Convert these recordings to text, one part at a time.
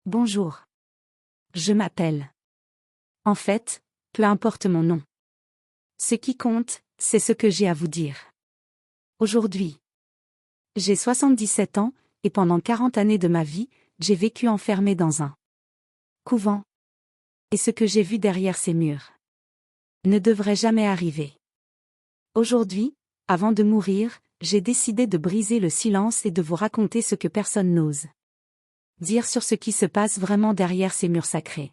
Bonjour. Je m'appelle. En fait, peu importe mon nom. Ce qui compte, c'est ce que j'ai à vous dire. Aujourd'hui. J'ai 77 ans, et pendant 40 années de ma vie, j'ai vécu enfermé dans un couvent. Et ce que j'ai vu derrière ces murs ne devrait jamais arriver. Aujourd'hui, avant de mourir, j'ai décidé de briser le silence et de vous raconter ce que personne n'ose dire sur ce qui se passe vraiment derrière ces murs sacrés.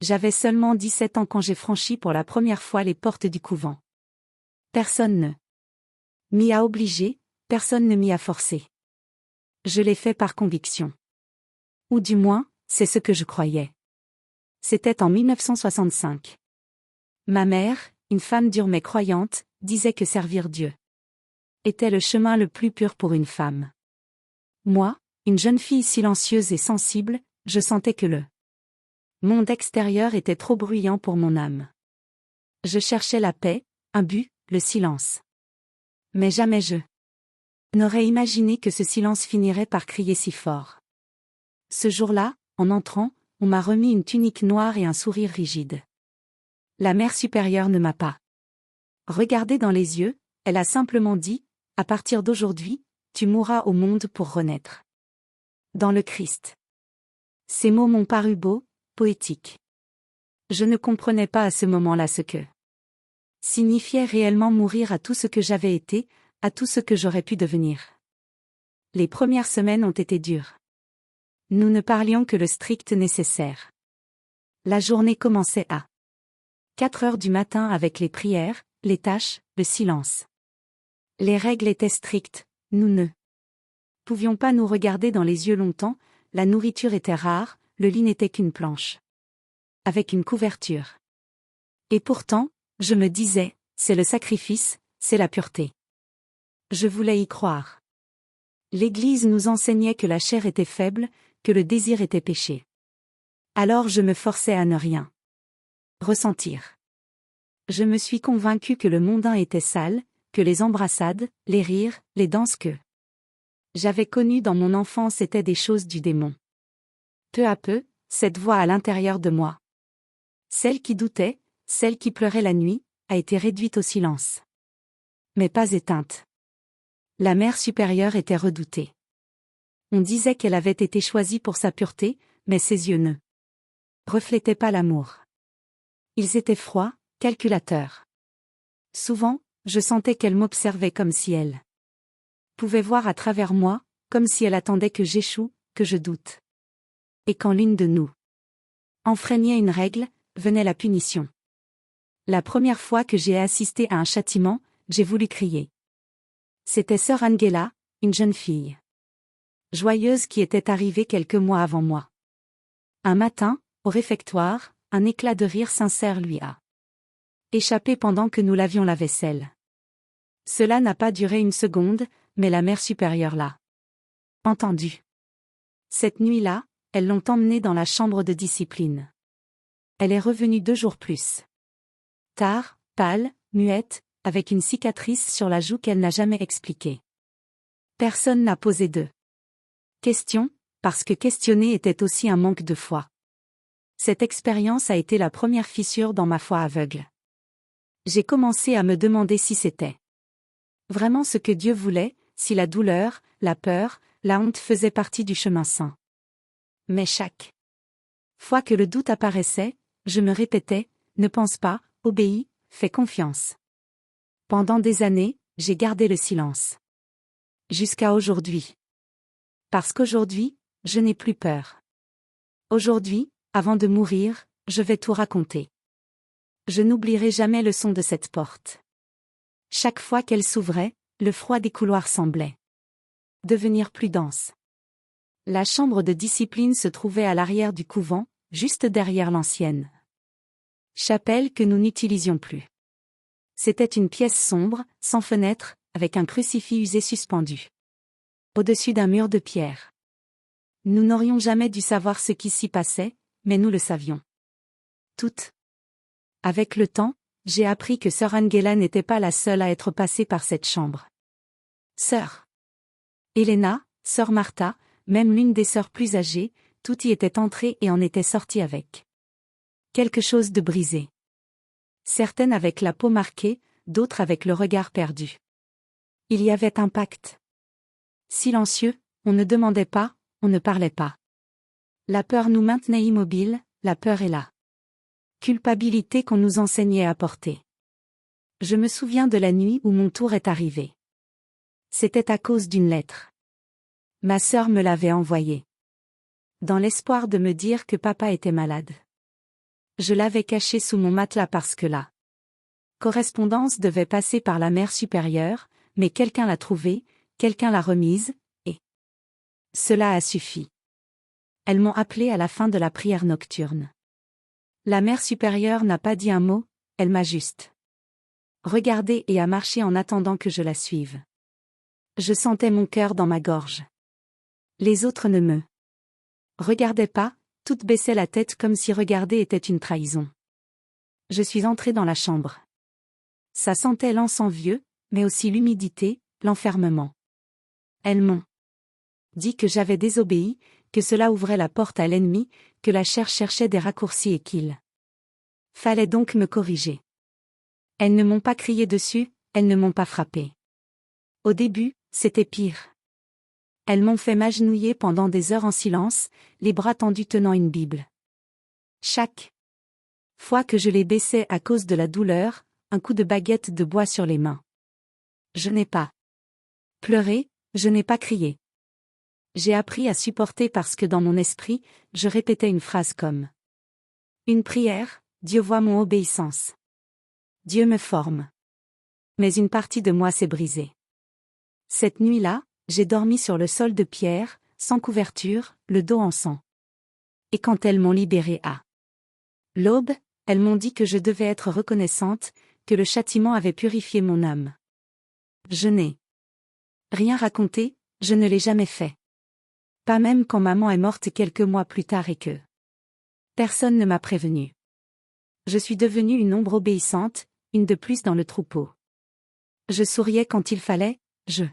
J'avais seulement 17 ans quand j'ai franchi pour la première fois les portes du couvent. Personne ne m'y a obligé, personne ne m'y a forcé. Je l'ai fait par conviction. Ou du moins, c'est ce que je croyais. C'était en 1965. Ma mère, une femme dure mais croyante, disait que servir Dieu était le chemin le plus pur pour une femme. Moi, une jeune fille silencieuse et sensible, je sentais que le monde extérieur était trop bruyant pour mon âme. Je cherchais la paix, un but, le silence. Mais jamais je n'aurais imaginé que ce silence finirait par crier si fort. Ce jour-là, en entrant, on m'a remis une tunique noire et un sourire rigide. La mère supérieure ne m'a pas regardé dans les yeux, elle a simplement dit, à partir d'aujourd'hui, tu mourras au monde pour renaître dans le Christ. Ces mots m'ont paru beaux, poétiques. Je ne comprenais pas à ce moment-là ce que signifiait réellement mourir à tout ce que j'avais été, à tout ce que j'aurais pu devenir. Les premières semaines ont été dures. Nous ne parlions que le strict nécessaire. La journée commençait à 4 heures du matin avec les prières, les tâches, le silence. Les règles étaient strictes, nous ne pouvions pas nous regarder dans les yeux longtemps, la nourriture était rare, le lit n'était qu'une planche avec une couverture. Et pourtant, je me disais, c'est le sacrifice, c'est la pureté. Je voulais y croire. L'Église nous enseignait que la chair était faible, que le désir était péché. Alors je me forçais à ne rien ressentir. Je me suis convaincue que le mondain était sale, que les embrassades, les rires, les danses que j'avais connues dans mon enfance étaient des choses du démon. Peu à peu, cette voix à l'intérieur de moi, celle qui doutait, celle qui pleurait la nuit, a été réduite au silence. Mais pas éteinte. La mère supérieure était redoutée. On disait qu'elle avait été choisie pour sa pureté, mais ses yeux ne reflétaient pas l'amour. Ils étaient froids, calculateurs. Souvent, je sentais qu'elle m'observait comme si elle pouvait voir à travers moi, comme si elle attendait que j'échoue, que je doute. Et quand l'une de nous enfreignait une règle, venait la punition. La première fois que j'ai assisté à un châtiment, j'ai voulu crier. C'était sœur Angela, une jeune fille joyeuse qui était arrivée quelques mois avant moi. Un matin, au réfectoire, un éclat de rire sincère lui a échappé pendant que nous lavions la vaisselle. Cela n'a pas duré une seconde, mais la mère supérieure l'a entendu. Cette nuit-là, elles l'ont emmenée dans la chambre de discipline. Elle est revenue 2 jours plus tard, pâle, muette, avec une cicatrice sur la joue qu'elle n'a jamais expliquée. Personne n'a posé de questions, parce que questionner était aussi un manque de foi. Cette expérience a été la première fissure dans ma foi aveugle. J'ai commencé à me demander si c'était vraiment ce que Dieu voulait, si la douleur, la peur, la honte faisaient partie du chemin saint. Mais chaque fois que le doute apparaissait, je me répétais, ne pense pas, obéis, fais confiance. Pendant des années, j'ai gardé le silence. Jusqu'à aujourd'hui. Parce qu'aujourd'hui, je n'ai plus peur. Aujourd'hui, avant de mourir, je vais tout raconter. Je n'oublierai jamais le son de cette porte. Chaque fois qu'elle s'ouvrait, le froid des couloirs semblait devenir plus dense. La chambre de discipline se trouvait à l'arrière du couvent, juste derrière l'ancienne chapelle que nous n'utilisions plus. C'était une pièce sombre, sans fenêtre, avec un crucifix usé suspendu au-dessus d'un mur de pierre. Nous n'aurions jamais dû savoir ce qui s'y passait, mais nous le savions. Toutes. Avec le temps, j'ai appris que sœur Angela n'était pas la seule à être passée par cette chambre. Sœur Helena, sœur Martha, même l'une des sœurs plus âgées, tout y était entré et en était sorti avec quelque chose de brisé. Certaines avec la peau marquée, d'autres avec le regard perdu. Il y avait un pacte. Silencieux, on ne demandait pas, on ne parlait pas. La peur nous maintenait immobiles, la peur est là. Culpabilité qu'on nous enseignait à porter. Je me souviens de la nuit où mon tour est arrivé. C'était à cause d'une lettre. Ma sœur me l'avait envoyée. Dans l'espoir de me dire que papa était malade. Je l'avais cachée sous mon matelas parce que la correspondance devait passer par la mère supérieure, mais quelqu'un l'a trouvée, quelqu'un l'a remise, et cela a suffi. Elles m'ont appelé à la fin de la prière nocturne. La mère supérieure n'a pas dit un mot, elle m'a juste regardé et a marché en attendant que je la suive. Je sentais mon cœur dans ma gorge. Les autres ne me regardaient pas, toutes baissaient la tête comme si regarder était une trahison. Je suis entrée dans la chambre. Ça sentait l'encens vieux, mais aussi l'humidité, l'enfermement. Elles m'ont dit que j'avais désobéi, que cela ouvrait la porte à l'ennemi, que la chair cherchait des raccourcis et qu'il fallait donc me corriger. Elles ne m'ont pas crié dessus, elles ne m'ont pas frappé. Au début, c'était pire. Elles m'ont fait m'agenouiller pendant des heures en silence, les bras tendus tenant une Bible. Chaque fois que je les baissais à cause de la douleur, un coup de baguette de bois sur les mains. Je n'ai pas pleuré, je n'ai pas crié. J'ai appris à supporter parce que dans mon esprit, je répétais une phrase comme une prière, Dieu voit mon obéissance. Dieu me forme. Mais une partie de moi s'est brisée. Cette nuit-là, j'ai dormi sur le sol de pierre, sans couverture, le dos en sang. Et quand elles m'ont libérée à l'aube, elles m'ont dit que je devais être reconnaissante, que le châtiment avait purifié mon âme. Je n'ai rien raconté, je ne l'ai jamais fait. Pas même quand maman est morte quelques mois plus tard et que personne ne m'a prévenue. Je suis devenue une ombre obéissante, une de plus dans le troupeau. Je souriais quand il fallait, je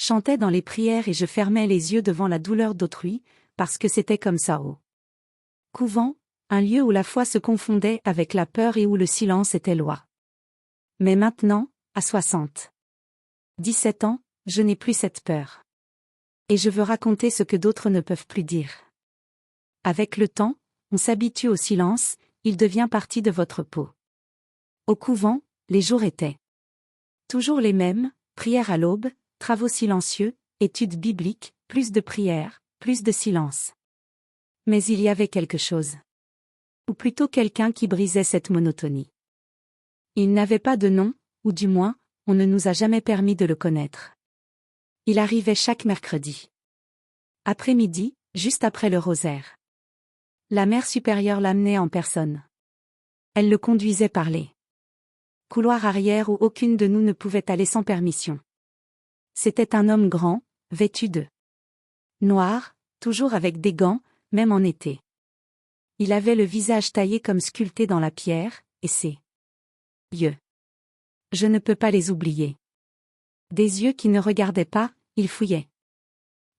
chantais dans les prières et je fermais les yeux devant la douleur d'autrui, parce que c'était comme ça au couvent, un lieu où la foi se confondait avec la peur et où le silence était loi. Mais maintenant, à 17 ans, je n'ai plus cette peur. Et je veux raconter ce que d'autres ne peuvent plus dire. Avec le temps, on s'habitue au silence, il devient partie de votre peau. Au couvent, les jours étaient toujours les mêmes, prière à l'aube, travaux silencieux, études bibliques, plus de prières, plus de silence. Mais il y avait quelque chose. Ou plutôt quelqu'un qui brisait cette monotonie. Il n'avait pas de nom, ou du moins, on ne nous a jamais permis de le connaître. Il arrivait chaque mercredi. Après-midi, juste après le rosaire. La mère supérieure l'amenait en personne. Elle le conduisait par les couloirs arrière où aucune de nous ne pouvait aller sans permission. C'était un homme grand, vêtu de noir, toujours avec des gants, même en été. Il avait le visage taillé comme sculpté dans la pierre, et ses yeux. Je ne peux pas les oublier. Des yeux qui ne regardaient pas, il fouillait.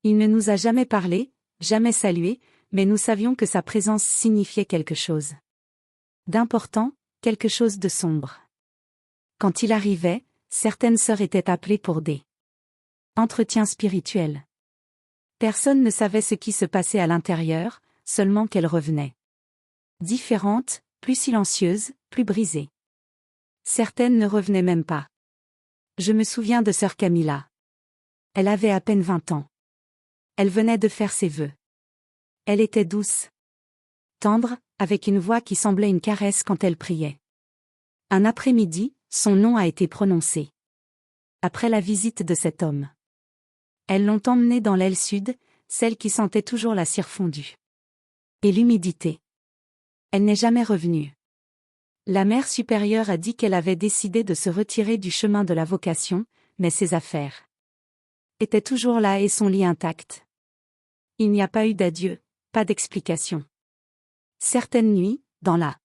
Il ne nous a jamais parlé, jamais salué, mais nous savions que sa présence signifiait quelque chose d'important, quelque chose de sombre. Quand il arrivait, certaines sœurs étaient appelées pour des entretiens spirituels. Personne ne savait ce qui se passait à l'intérieur, seulement qu'elles revenaient. Différentes, plus silencieuses, plus brisées. Certaines ne revenaient même pas. Je me souviens de sœur Camilla. Elle avait à peine 20 ans. Elle venait de faire ses vœux. Elle était douce, tendre, avec une voix qui semblait une caresse quand elle priait. Un après-midi, son nom a été prononcé. Après la visite de cet homme. Elles l'ont emmenée dans l'aile sud, celle qui sentait toujours la cire fondue. Et l'humidité. Elle n'est jamais revenue. La mère supérieure a dit qu'elle avait décidé de se retirer du chemin de la vocation, mais ses affaires étaient toujours là et son lit intact. Il n'y a pas eu d'adieu, pas d'explication. Certaines nuits, dans la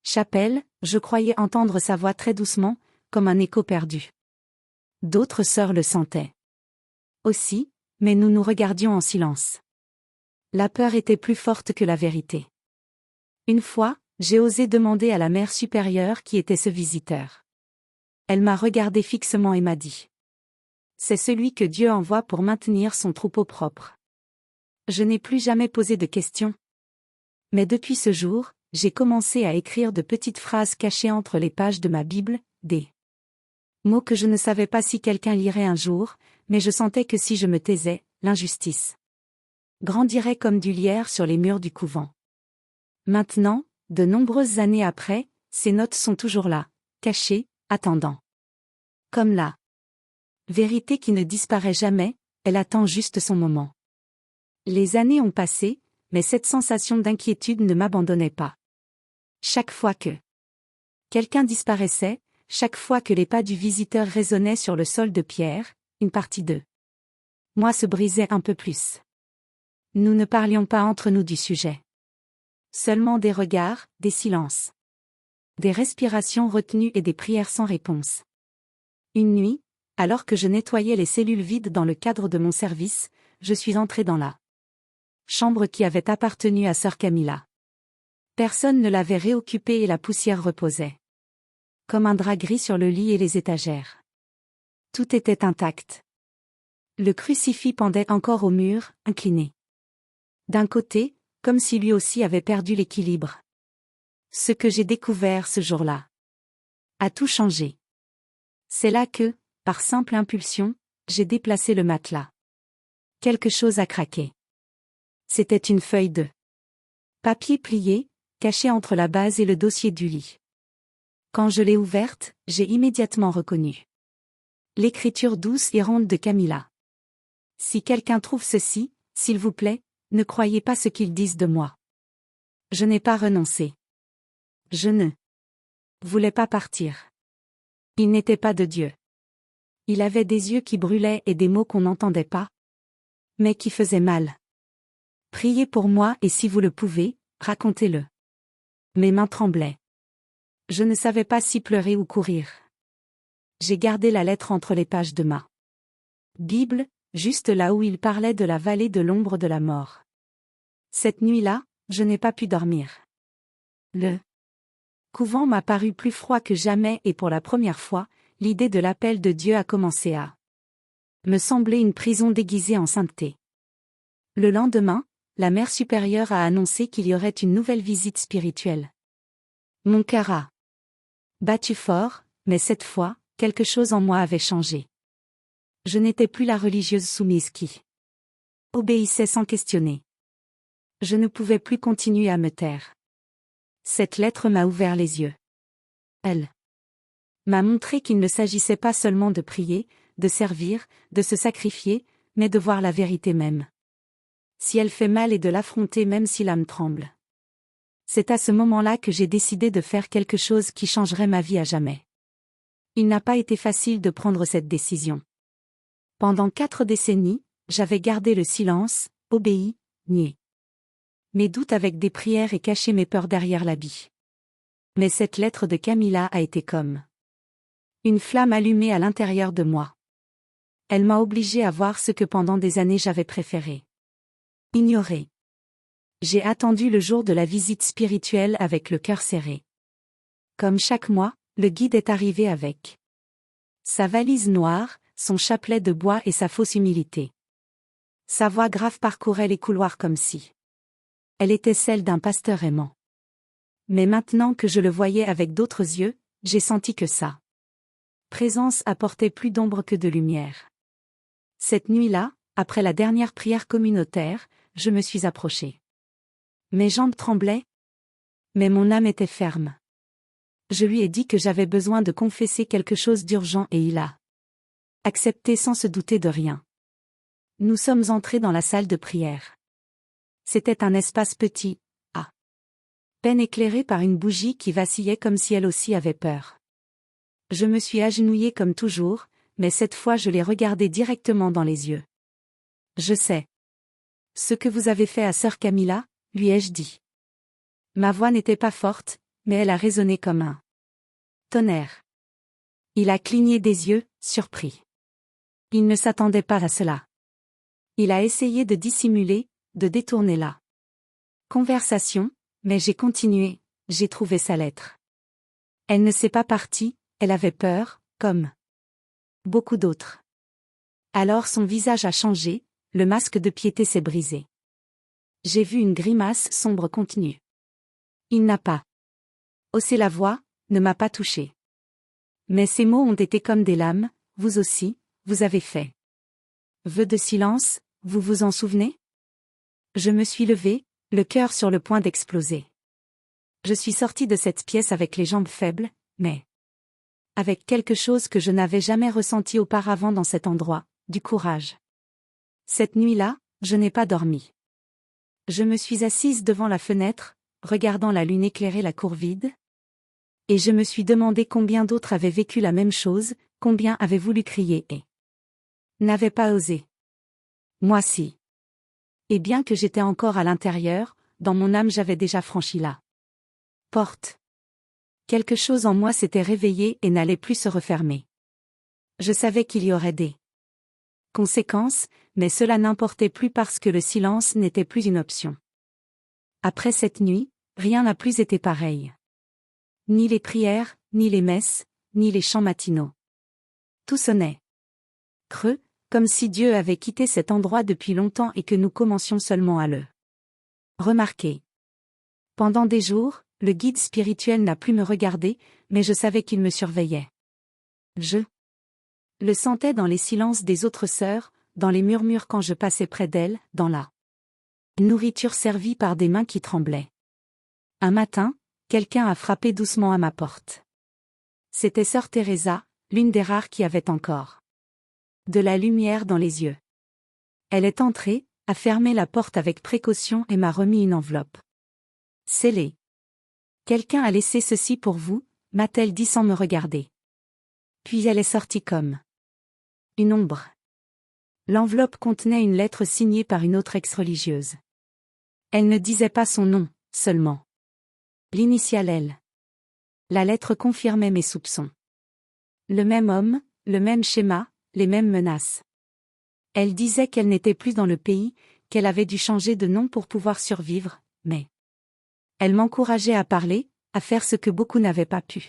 chapelle, je croyais entendre sa voix très doucement, comme un écho perdu. D'autres sœurs le sentaient aussi, mais nous nous regardions en silence. La peur était plus forte que la vérité. Une fois, j'ai osé demander à la mère supérieure qui était ce visiteur. Elle m'a regardé fixement et m'a dit. C'est celui que Dieu envoie pour maintenir son troupeau propre. Je n'ai plus jamais posé de questions. Mais depuis ce jour, j'ai commencé à écrire de petites phrases cachées entre les pages de ma Bible, des mots que je ne savais pas si quelqu'un lirait un jour, mais je sentais que si je me taisais, l'injustice grandirait comme du lierre sur les murs du couvent. Maintenant, de nombreuses années après, ces notes sont toujours là, cachées, attendant. Comme la vérité qui ne disparaît jamais, elle attend juste son moment. Les années ont passé, mais cette sensation d'inquiétude ne m'abandonnait pas. Chaque fois que quelqu'un disparaissait, chaque fois que les pas du visiteur résonnaient sur le sol de pierre, une partie de moi se brisait un peu plus. Nous ne parlions pas entre nous du sujet. Seulement des regards, des silences. Des respirations retenues et des prières sans réponse. Une nuit, alors que je nettoyais les cellules vides dans le cadre de mon service, je suis entré dans la chambre qui avait appartenu à sœur Camilla. Personne ne l'avait réoccupée et la poussière reposait comme un drap gris sur le lit et les étagères. Tout était intact. Le crucifix pendait encore au mur, incliné. D'un côté, comme si lui aussi avait perdu l'équilibre. Ce que j'ai découvert ce jour-là a tout changé. C'est là que, par simple impulsion, j'ai déplacé le matelas. Quelque chose a craqué. C'était une feuille de papier plié, cachée entre la base et le dossier du lit. Quand je l'ai ouverte, j'ai immédiatement reconnu l'écriture douce et ronde de Camilla. Si quelqu'un trouve ceci, s'il vous plaît, ne croyez pas ce qu'ils disent de moi. Je n'ai pas renoncé. Je ne voulais pas partir. Il n'était pas de Dieu. Il avait des yeux qui brûlaient et des mots qu'on n'entendait pas, mais qui faisaient mal. Priez pour moi et si vous le pouvez, racontez-le. Mes mains tremblaient. Je ne savais pas si pleurer ou courir. J'ai gardé la lettre entre les pages de ma Bible, juste là où il parlait de la vallée de l'ombre de la mort. Cette nuit-là, je n'ai pas pu dormir. Le couvent m'a paru plus froid que jamais et pour la première fois, l'idée de l'appel de Dieu a commencé à me sembler une prison déguisée en sainteté. Le lendemain, la mère supérieure a annoncé qu'il y aurait une nouvelle visite spirituelle. Mon cœur a battu fort, mais cette fois, quelque chose en moi avait changé. Je n'étais plus la religieuse soumise qui obéissait sans questionner. Je ne pouvais plus continuer à me taire. Cette lettre m'a ouvert les yeux. Elle m'a montré qu'il ne s'agissait pas seulement de prier, de servir, de se sacrifier, mais de voir la vérité même. Si elle fait mal et de l'affronter même si l'âme tremble. C'est à ce moment-là que j'ai décidé de faire quelque chose qui changerait ma vie à jamais. Il n'a pas été facile de prendre cette décision. Pendant 4 décennies, j'avais gardé le silence, obéi, nié mes doutes avec des prières et caché mes peurs derrière l'habit. Mais cette lettre de Camilla a été comme une flamme allumée à l'intérieur de moi. Elle m'a obligé à voir ce que pendant des années j'avais préféré ignorer. J'ai attendu le jour de la visite spirituelle avec le cœur serré. Comme chaque mois, le guide est arrivé avec sa valise noire, son chapelet de bois et sa fausse humilité. Sa voix grave parcourait les couloirs comme si elle était celle d'un pasteur aimant. Mais maintenant que je le voyais avec d'autres yeux, j'ai senti que sa présence apportait plus d'ombre que de lumière. Cette nuit-là, après la dernière prière communautaire, je me suis approchée. Mes jambes tremblaient, mais mon âme était ferme. Je lui ai dit que j'avais besoin de confesser quelque chose d'urgent et il a accepté sans se douter de rien. Nous sommes entrés dans la salle de prière. C'était un espace petit, à peine éclairé par une bougie qui vacillait comme si elle aussi avait peur. Je me suis agenouillée comme toujours, mais cette fois je l'ai regardé directement dans les yeux. Je sais ce que vous avez fait à sœur Camilla, lui ai-je dit. Ma voix n'était pas forte, mais elle a résonné comme un tonnerre. Il a cligné des yeux, surpris. Il ne s'attendait pas à cela. Il a essayé de dissimuler, de détourner la conversation, mais j'ai continué, j'ai trouvé sa lettre. Elle ne s'est pas partie, elle avait peur, comme beaucoup d'autres. Alors son visage a changé, le masque de piété s'est brisé. J'ai vu une grimace sombre continue. Il n'a pas haussé la voix, ne m'a pas touché. Mais ces mots ont été comme des lames, vous aussi, vous avez fait vœu de silence, vous vous en souvenez? Je me suis levée, le cœur sur le point d'exploser. Je suis sortie de cette pièce avec les jambes faibles, mais avec quelque chose que je n'avais jamais ressenti auparavant dans cet endroit, du courage. Cette nuit-là, je n'ai pas dormi. Je me suis assise devant la fenêtre, regardant la lune éclairer la cour vide. Et je me suis demandé combien d'autres avaient vécu la même chose, combien avaient voulu crier et n'avaient pas osé. Moi si. Et bien que j'étais encore à l'intérieur, dans mon âme j'avais déjà franchi la porte. Quelque chose en moi s'était réveillé et n'allait plus se refermer. Je savais qu'il y aurait des conséquences, mais cela n'importait plus parce que le silence n'était plus une option. Après cette nuit, rien n'a plus été pareil. Ni les prières, ni les messes, ni les chants matinaux. Tout sonnait creux, comme si Dieu avait quitté cet endroit depuis longtemps et que nous commencions seulement à le remarquer. Pendant des jours, le guide spirituel n'a plus me regardé, mais je savais qu'il me surveillait. Je le sentais dans les silences des autres sœurs, dans les murmures quand je passais près d'elles, dans la nourriture servie par des mains qui tremblaient. Un matin, quelqu'un a frappé doucement à ma porte. C'était sœur Teresa, l'une des rares qui avait encore de la lumière dans les yeux. Elle est entrée, a fermé la porte avec précaution et m'a remis une enveloppe scellée. Quelqu'un a laissé ceci pour vous, m'a-t-elle dit sans me regarder. Puis elle est sortie comme une ombre. L'enveloppe contenait une lettre signée par une autre ex-religieuse. Elle ne disait pas son nom, seulement l'initiale L. La lettre confirmait mes soupçons. Le même homme, le même schéma, les mêmes menaces. Elle disait qu'elle n'était plus dans le pays, qu'elle avait dû changer de nom pour pouvoir survivre, mais elle m'encourageait à parler, à faire ce que beaucoup n'avaient pas pu.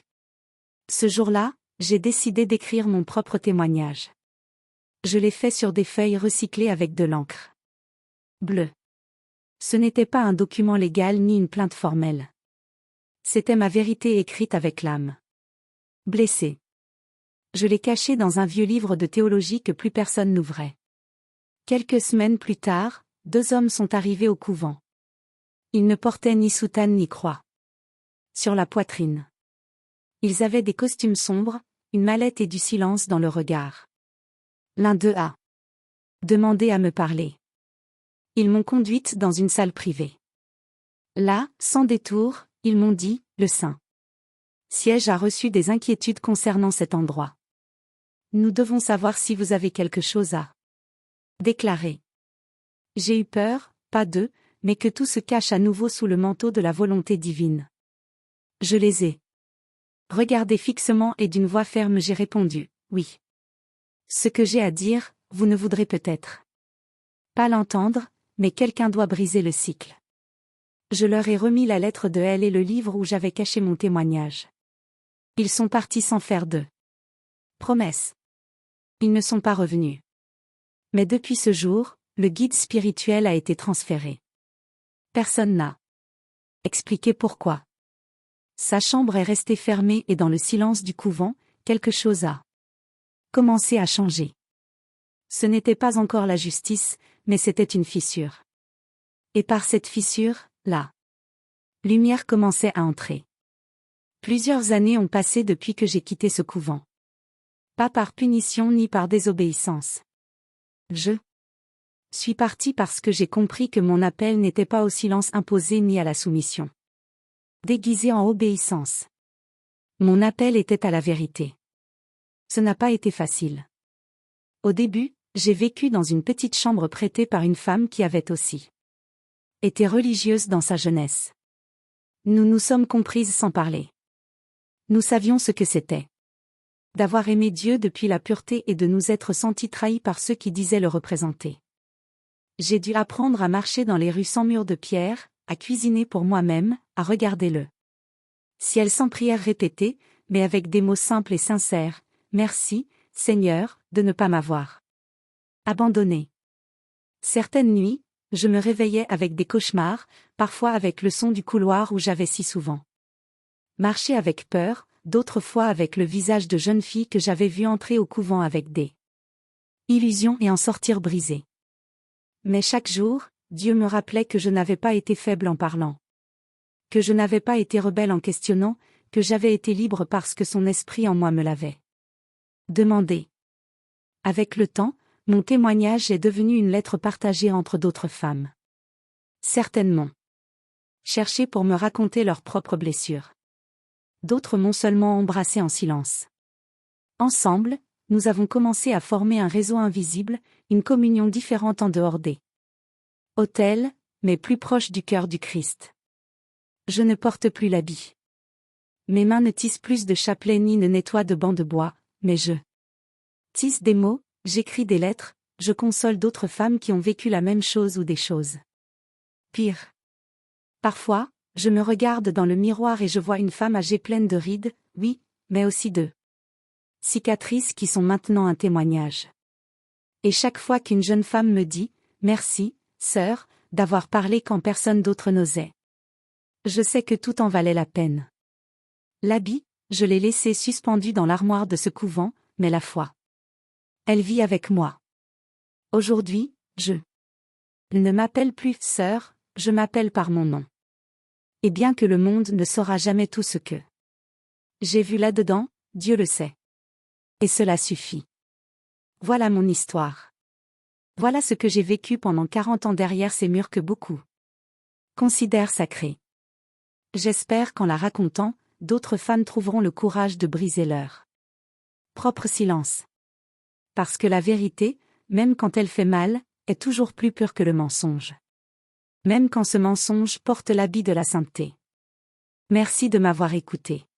Ce jour-là, j'ai décidé d'écrire mon propre témoignage. Je l'ai fait sur des feuilles recyclées avec de l'encre bleue. Ce n'était pas un document légal ni une plainte formelle. C'était ma vérité écrite avec l'âme blessée. Je l'ai caché dans un vieux livre de théologie que plus personne n'ouvrait. Quelques semaines plus tard, 2 hommes sont arrivés au couvent. Ils ne portaient ni soutane ni croix sur la poitrine. Ils avaient des costumes sombres, une mallette et du silence dans le regard. L'un d'eux a demandé à me parler. Ils m'ont conduite dans une salle privée. Là, sans détour, ils m'ont dit, le Saint-Siège a reçu des inquiétudes concernant cet endroit. Nous devons savoir si vous avez quelque chose à déclarer. J'ai eu peur, pas d'eux, mais que tout se cache à nouveau sous le manteau de la volonté divine. Je les ai regardés fixement et d'une voix ferme j'ai répondu, oui. Ce que j'ai à dire, vous ne voudrez peut-être pas l'entendre, mais quelqu'un doit briser le cycle. Je leur ai remis la lettre de elle et le livre où j'avais caché mon témoignage. Ils sont partis sans faire de promesses. Ils ne sont pas revenus. Mais depuis ce jour, le guide spirituel a été transféré. Personne n'a expliqué pourquoi. Sa chambre est restée fermée et dans le silence du couvent, quelque chose a commencé à changer. Ce n'était pas encore la justice, mais c'était une fissure. Et par cette fissure, la lumière commençait à entrer. Plusieurs années ont passé depuis que j'ai quitté ce couvent. Pas par punition ni par désobéissance. Je suis parti parce que j'ai compris que mon appel n'était pas au silence imposé ni à la soumission déguisée en obéissance. Mon appel était à la vérité. Ce n'a pas été facile. Au début, j'ai vécu dans une petite chambre prêtée par une femme qui avait aussi été religieuse dans sa jeunesse. Nous nous sommes comprises sans parler. Nous savions ce que c'était d'avoir aimé Dieu depuis la pureté et de nous être sentis trahis par ceux qui disaient le représenter. J'ai dû apprendre à marcher dans les rues sans murs de pierre, à cuisiner pour moi-même, à regarder le ciel sans prière répétée, mais avec des mots simples et sincères. Merci, Seigneur, de ne pas m'avoir abandonné. Certaines nuits, je me réveillais avec des cauchemars, parfois avec le son du couloir où j'avais si souvent marché avec peur, d'autres fois avec le visage de jeune fille que j'avais vue entrer au couvent avec des illusions et en sortir brisée. Mais chaque jour, Dieu me rappelait que je n'avais pas été faible en parlant, que je n'avais pas été rebelle en questionnant, que j'avais été libre parce que son esprit en moi me l'avait demandé. Avec le temps, mon témoignage est devenu une lettre partagée entre d'autres femmes. Certainement cherché pour me raconter leurs propres blessures. D'autres m'ont seulement embrassé en silence. Ensemble, nous avons commencé à former un réseau invisible, une communion différente en dehors des autels, mais plus proche du cœur du Christ. Je ne porte plus l'habit. Mes mains ne tissent plus de chapelets ni ne nettoient de bancs de bois, mais je tisse des mots, j'écris des lettres, je console d'autres femmes qui ont vécu la même chose ou des choses pires. Parfois, je me regarde dans le miroir et je vois une femme âgée pleine de rides, oui, mais aussi de cicatrices qui sont maintenant un témoignage. Et chaque fois qu'une jeune femme me dit « Merci, sœur, d'avoir parlé quand personne d'autre n'osait », je sais que tout en valait la peine. L'habit, je l'ai laissé suspendu dans l'armoire de ce couvent, mais la foi, elle vit avec moi. Aujourd'hui, je ne m'appelle plus sœur, je m'appelle par mon nom. Et bien que le monde ne saura jamais tout ce que j'ai vu là-dedans, Dieu le sait. Et cela suffit. Voilà mon histoire. Voilà ce que j'ai vécu pendant 40 ans derrière ces murs que beaucoup considèrent sacrés. J'espère qu'en la racontant, d'autres femmes trouveront le courage de briser leur propre silence. Parce que la vérité, même quand elle fait mal, est toujours plus pure que le mensonge. Même quand ce mensonge porte l'habit de la sainteté. Merci de m'avoir écouté.